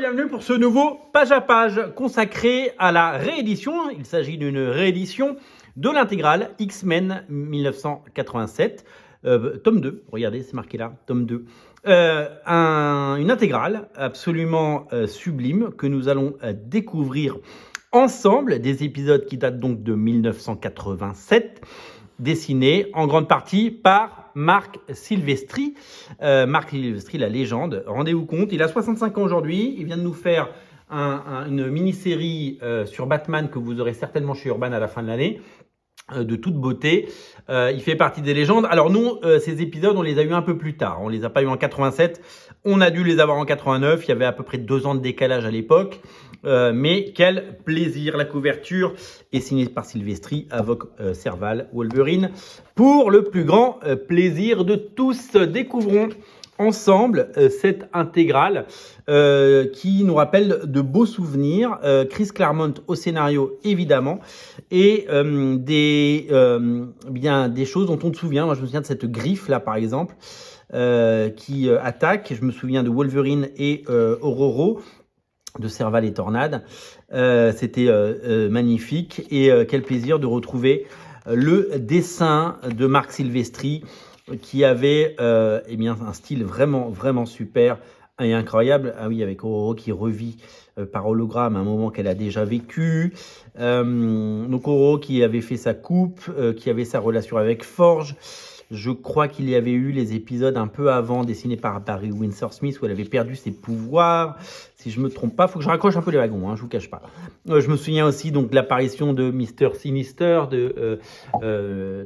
bienvenue pour ce nouveau page à page consacré à la réédition. Il s'agit d'une réédition de l'intégrale X-Men 1987, tome 2. Regardez, c'est marqué là, tome 2. Une intégrale absolument sublime que nous allons découvrir ensemble, des épisodes qui datent donc de 1987, dessinés en grande partie par Marc Silvestri. Marc Silvestri, la légende. Rendez-vous compte, il a 65 ans aujourd'hui. Il vient de nous faire une mini-série sur Batman que vous aurez certainement chez Urban à la fin de l'année. De toute beauté. Il fait partie des légendes. Alors nous, ces épisodes, on les a eu un peu plus tard. On les a pas eu en 87. On a dû les avoir en 89. Il y avait à peu près 2 ans de décalage à l'époque. Mais quel plaisir. La couverture est signée par Silvestri, Avoc, Serval, Wolverine. Pour le plus grand plaisir de tous. Découvrons ensemble cette intégrale qui nous rappelle de beaux souvenirs. Chris Claremont au scénario évidemment, et des choses dont on se souvient. Moi je me souviens de cette griffe là par exemple qui attaque. Je me souviens de Wolverine et Ororo, de Serval et Tornade. C'était magnifique, et quel plaisir de retrouver le dessin de Marc Silvestri, qui avait un style vraiment super et incroyable. Ah oui, avec Ororo qui revit par hologramme un moment qu'elle a déjà vécu. Donc Ororo qui avait fait sa coupe, qui avait sa relation avec Forge. Je crois qu'il y avait eu les épisodes un peu avant, dessinés par Barry Windsor Smith, où elle avait perdu ses pouvoirs. Si je me trompe pas, il faut que je raccroche un peu les wagons, je vous cache pas. Je me souviens aussi donc de l'apparition de Mr. Sinister,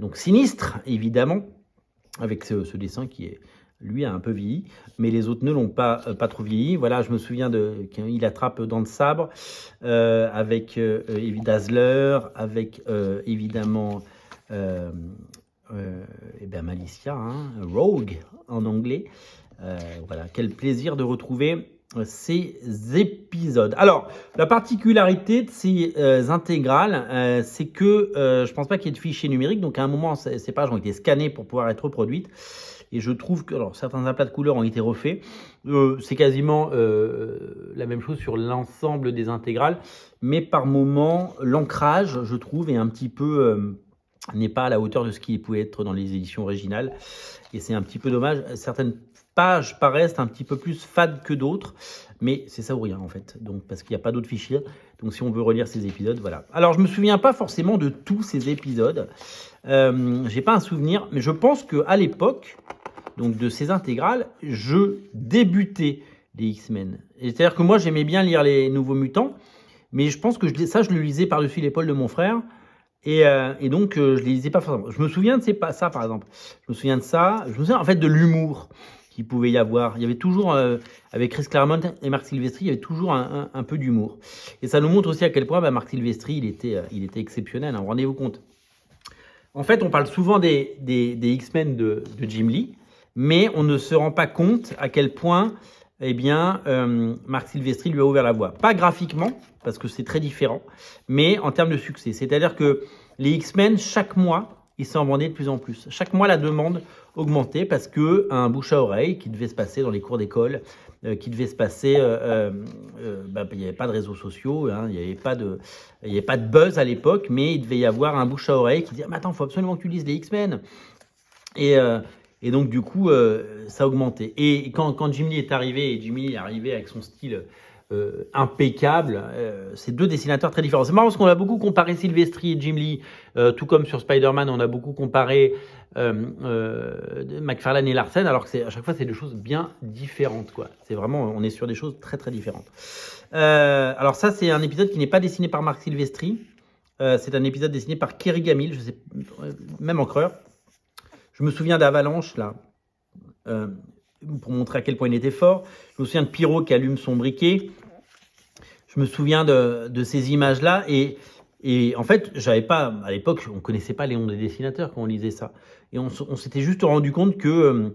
donc Sinistre, évidemment, avec ce dessin qui est, lui, a un peu vieilli, mais les autres ne l'ont pas trop vieilli. Voilà, je me souviens qu'il attrape dans le sabre, avec Dazzler, avec évidemment Malicia, Rogue en anglais. Voilà, quel plaisir de retrouver ces épisodes. Alors, la particularité de ces intégrales, c'est que je pense pas qu'il y ait de fichiers numériques, donc à un moment, ces pages ont été scannées pour pouvoir être reproduites. Et je trouve que certains aplats de couleurs ont été refaits. C'est quasiment la même chose sur l'ensemble des intégrales, mais par moment, l'ancrage, je trouve, est un petit peu n'est pas à la hauteur de ce qui pouvait être dans les éditions originales. Et c'est un petit peu dommage. Certaines pages paraissent un petit peu plus fades que d'autres, mais c'est ça ou rien en fait. Donc, parce qu'il n'y a pas d'autres fichiers. Donc si on veut relire ces épisodes, voilà. Alors je me souviens pas forcément de tous ces épisodes. J'ai pas un souvenir, mais je pense qu'à l'époque, donc de ces intégrales, je débutais les X-Men. C'est-à-dire que moi j'aimais bien lire les Nouveaux Mutants, mais je pense que je le lisais par-dessus l'épaule de mon frère. Et donc, je ne les lisais pas forcément. Je me souviens de ça, par exemple. Je me souviens de ça. Je me souviens, en fait, de l'humour qu'il pouvait y avoir. Il y avait toujours, avec Chris Claremont et Marc Silvestri, il y avait toujours un peu d'humour. Et ça nous montre aussi à quel point Marc Silvestri, il était exceptionnel. Rendez-vous compte. En fait, on parle souvent des X-Men de Jim Lee, mais on ne se rend pas compte à quel point Marc Silvestri lui a ouvert la voie. Pas graphiquement, parce que c'est très différent, mais en termes de succès. C'est-à-dire que les X-Men, chaque mois, ils s'en vendaient de plus en plus. Chaque mois, la demande augmentait parce qu'un bouche à oreille qui devait se passer dans les cours d'école, qui devait se passer... il n'y avait pas de réseaux sociaux, il n'y avait pas de buzz à l'époque, mais il devait y avoir un bouche à oreille qui disait « Mais attends, il faut absolument que tu lises les X-Men ». Et donc, du coup, ça a augmenté. Et quand Jim Lee est arrivé, et Jim Lee est arrivé avec son style impeccable, c'est 2 dessinateurs très différents. C'est marrant parce qu'on a beaucoup comparé Silvestri et Jim Lee, tout comme sur Spider-Man, on a beaucoup comparé McFarlane et Larsen, alors que à chaque fois, c'est 2 choses bien différentes, quoi. C'est vraiment, on est sur des choses très, très différentes. Alors ça, c'est un épisode qui n'est pas dessiné par Marc Silvestri. C'est un épisode dessiné par Kerry Gamil, je sais, même encreur. Je me souviens d'Avalanche, là, pour montrer à quel point il était fort. Je me souviens de Pyro qui allume son briquet. Je me souviens de ces images-là. Et en fait, j'avais pas, à l'époque, on ne connaissait pas les noms des dessinateurs quand on lisait ça. Et on s'était juste rendu compte que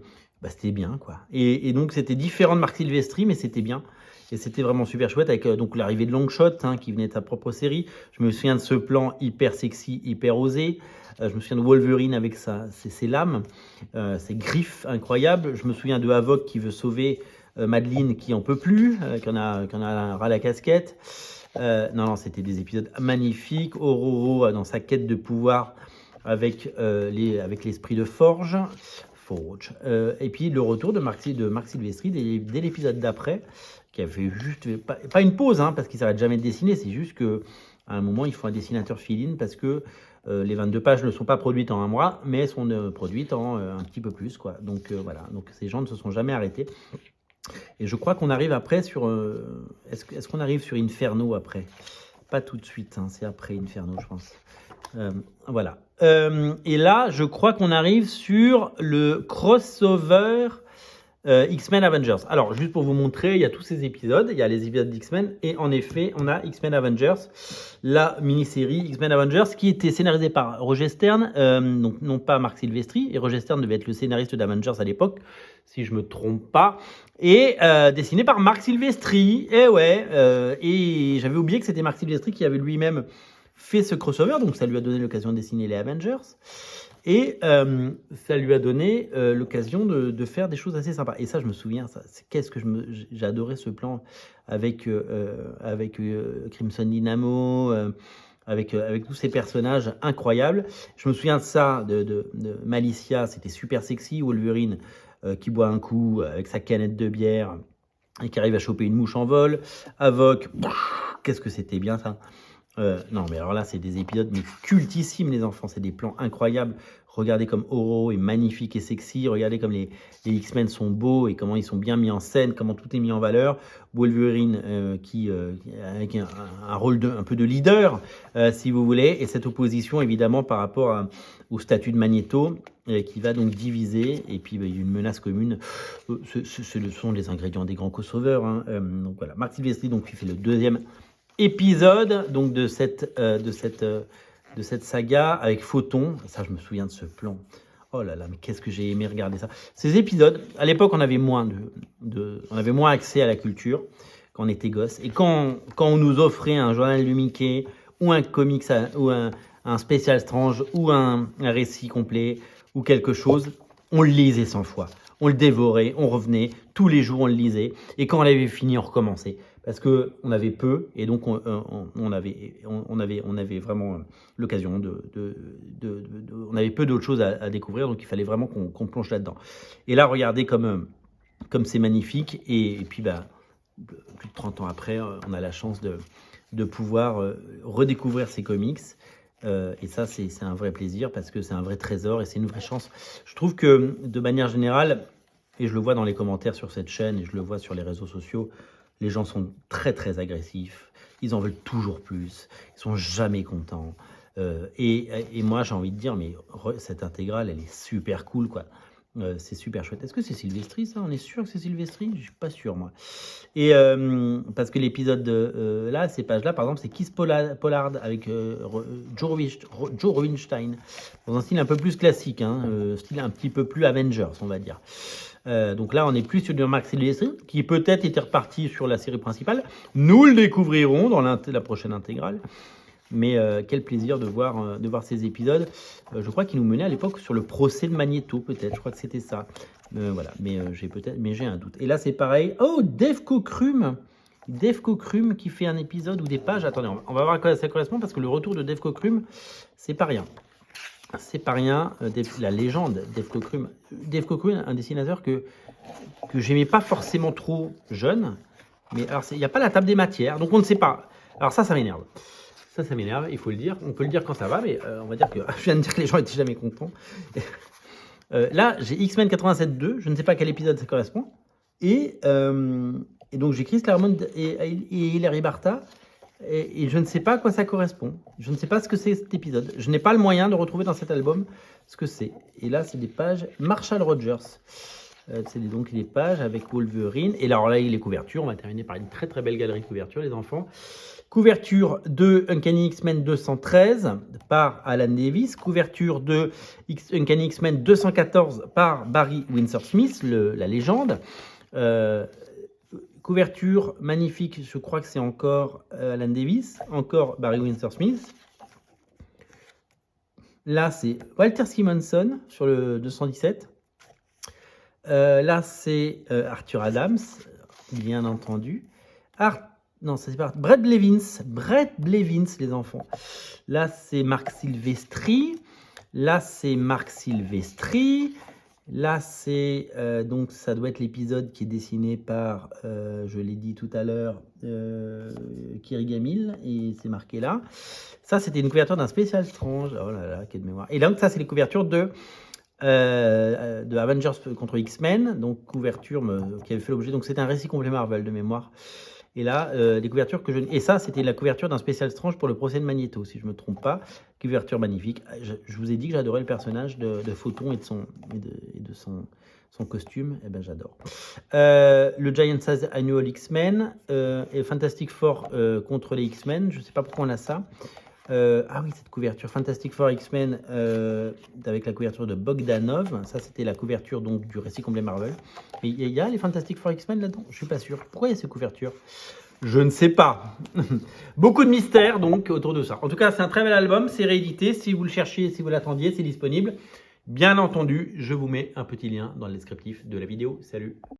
c'était bien, quoi. Et donc, c'était différent de Marc Silvestri, mais c'était bien. Et c'était vraiment super chouette avec donc l'arrivée de Longshot, qui venait de sa propre série. Je me souviens de ce plan hyper sexy, hyper osé. Je me souviens de Wolverine avec ses lames, ses griffes incroyables. Je me souviens de Havok qui veut sauver Madeleine qui en peut plus, qui en a ras la casquette. Non, c'était des épisodes magnifiques. Aurore dans sa quête de pouvoir avec l'esprit de Forge. Et puis le retour de Marc Silvestri dès l'épisode d'après, qui a fait juste, pas une pause, hein, parce qu'il s'arrête jamais de dessiner, c'est juste qu'à un moment, il faut un dessinateur fill-in parce que les 22 pages ne sont pas produites en un mois, mais sont produites en un petit peu plus, quoi. Donc voilà, donc ces gens ne se sont jamais arrêtés. Et je crois qu'on arrive après sur... Est-ce qu'on arrive sur Inferno après? Pas tout de suite, hein, c'est après Inferno, je pense. Voilà. Et là, je crois qu'on arrive sur le crossover X-Men Avengers. Alors, juste pour vous montrer, il y a tous ces épisodes. Il y a les épisodes d'X-Men. Et en effet, on a X-Men Avengers, la mini-série X-Men Avengers, qui était scénarisée par Roger Stern, donc non pas Marc Silvestri. Et Roger Stern devait être le scénariste d'Avengers à l'époque, si je me trompe pas. Et dessiné par Marc Silvestri. Et ouais. Et j'avais oublié que c'était Marc Silvestri qui avait lui-même fait ce crossover. Donc, ça lui a donné l'occasion de dessiner les Avengers. Et ça lui a donné l'occasion de faire des choses assez sympas. Et ça, je me souviens, j'ai adoré ce plan avec Crimson Dynamo, avec tous ces personnages incroyables. Je me souviens de ça, de Malicia, c'était super sexy. Wolverine qui boit un coup avec sa canette de bière et qui arrive à choper une mouche en vol. Havok, qu'est-ce que c'était bien ça. Non, mais alors là, c'est des épisodes mais cultissimes, les enfants. C'est des plans incroyables. Regardez comme Oro est magnifique et sexy. Regardez comme les X-Men sont beaux et comment ils sont bien mis en scène, comment tout est mis en valeur. Wolverine avec un rôle un peu de leader, si vous voulez. Et cette opposition, évidemment, par rapport au statut de Magneto, qui va donc diviser. Et puis, il y a une menace commune. Ce sont les ingrédients des grands crossovers. Hein. Donc voilà, Marc Silvestri, donc, qui fait le deuxième épisode donc de cette saga avec Photon. Ça, je me souviens de ce plan. Oh là là, mais qu'est-ce que j'ai aimé regarder ça. Ces épisodes, à l'époque, on avait moins accès à la culture quand on était gosse. Et quand on nous offrait un journal du Mickey ou un comics ou un spécial Strange ou un récit complet ou quelque chose, on le lisait 100 fois. On le dévorait, on revenait, tous les jours on le lisait. Et quand on l'avait fini, on recommençait. Parce qu'on avait peu, et donc on avait vraiment l'occasion on avait peu d'autres choses à découvrir, donc il fallait vraiment qu'on plonge là-dedans. Et là, regardez comme c'est magnifique, et puis plus de 30 ans après, on a la chance de pouvoir redécouvrir ces comics. Et ça, c'est un vrai plaisir, parce que c'est un vrai trésor, et c'est une vraie chance. Je trouve que, de manière générale, et je le vois dans les commentaires sur cette chaîne, et je le vois sur les réseaux sociaux, les gens sont très très agressifs, ils en veulent toujours plus, ils sont jamais contents. Et moi j'ai envie de dire, mais cette intégrale elle est super cool quoi. C'est super chouette. Est-ce que c'est Silvestri ça? On est sûr que c'est Silvestri? Je suis pas sûr moi. Et parce que l'épisode là, ces pages-là, par exemple, c'est Kiss Pollard avec Joe Rubinstein, dans un style un peu plus classique, hein, style un petit peu plus Avengers, on va dire. Donc là, on est plus sur du Marc Silvestri, qui peut-être était reparti sur la série principale. Nous le découvrirons dans la prochaine intégrale. Mais quel plaisir de voir ces épisodes. Je crois qu'il nous menait à l'époque sur le procès de Magneto, peut-être. Je crois que c'était ça. Voilà, mais j'ai un doute. Et là, c'est pareil. Oh, Devco Crum qui fait un épisode ou des pages. Attendez, on va voir à quoi ça correspond, parce que le retour de Devco Crum, c'est pas rien. C'est pas rien, la légende Devco Crum. Devco Crum, un dessinateur que j'aimais pas forcément trop jeune, mais alors il n'y a pas la table des matières, donc on ne sait pas. Alors ça m'énerve. Ça m'énerve, il faut le dire. On peut le dire quand ça va, mais on va dire que je viens de dire que les gens étaient jamais contents. Là, j'ai X-Men 87.2, je ne sais pas à quel épisode ça correspond. Et donc j'ai Chris Claremont et Hilary Barta. Et je ne sais pas à quoi ça correspond. Je ne sais pas ce que c'est cet épisode. Je n'ai pas le moyen de retrouver dans cet album ce que c'est. Et là, c'est des pages Marshall Rogers. C'est donc des pages avec Wolverine. Et alors là, les couvertures. On va terminer par une très très belle galerie de couvertures, les enfants. Couverture de Uncanny X-Men 213 par Alan Davis. Couverture de Uncanny X-Men 214 par Barry Windsor Smith, la légende. Couverture magnifique, je crois que c'est encore Alan Davis, encore Barry Windsor Smith. Là, c'est Walter Simonson sur le 217. Là, c'est Arthur Adams, bien entendu. Non, ça c'est pas. Brett Blevins, les enfants. Là, c'est Marc Silvestri. Là, c'est Marc Silvestri. Là, c'est donc ça doit être l'épisode qui est dessiné par, je l'ai dit tout à l'heure, Kiri Gamil, et c'est marqué là. Ça, c'était une couverture d'un spécial Strange. Oh là là, quelle mémoire. Et donc, ça, c'est les couvertures de Avengers contre X-Men, donc couverture qui avait fait l'objet. Donc, c'était un récit complet Marvel de mémoire. Et là, les couvertures que je... Et ça, c'était la couverture d'un spécial Strange pour le procès de Magneto, si je ne me trompe pas. Couverture magnifique. Je vous ai dit que j'adorais le personnage de Photon et de son costume. Eh ben, j'adore. Le Giant Size Annual X-Men et Fantastic Four contre les X-Men. Je ne sais pas pourquoi on a ça. Ah oui, cette couverture Fantastic Four X-Men avec la couverture de Bogdanov. Ça, c'était la couverture donc du récit complet Marvel. Mais il y a les Fantastic Four X-Men là-dedans? Je suis pas sûr. Pourquoi il y a ces couvertures? Je ne sais pas. Beaucoup de mystères donc autour de ça. En tout cas, c'est un très bel album. C'est réédité. Si vous le cherchiez, si vous l'attendiez, c'est disponible. Bien entendu, je vous mets un petit lien dans le descriptif de la vidéo. Salut!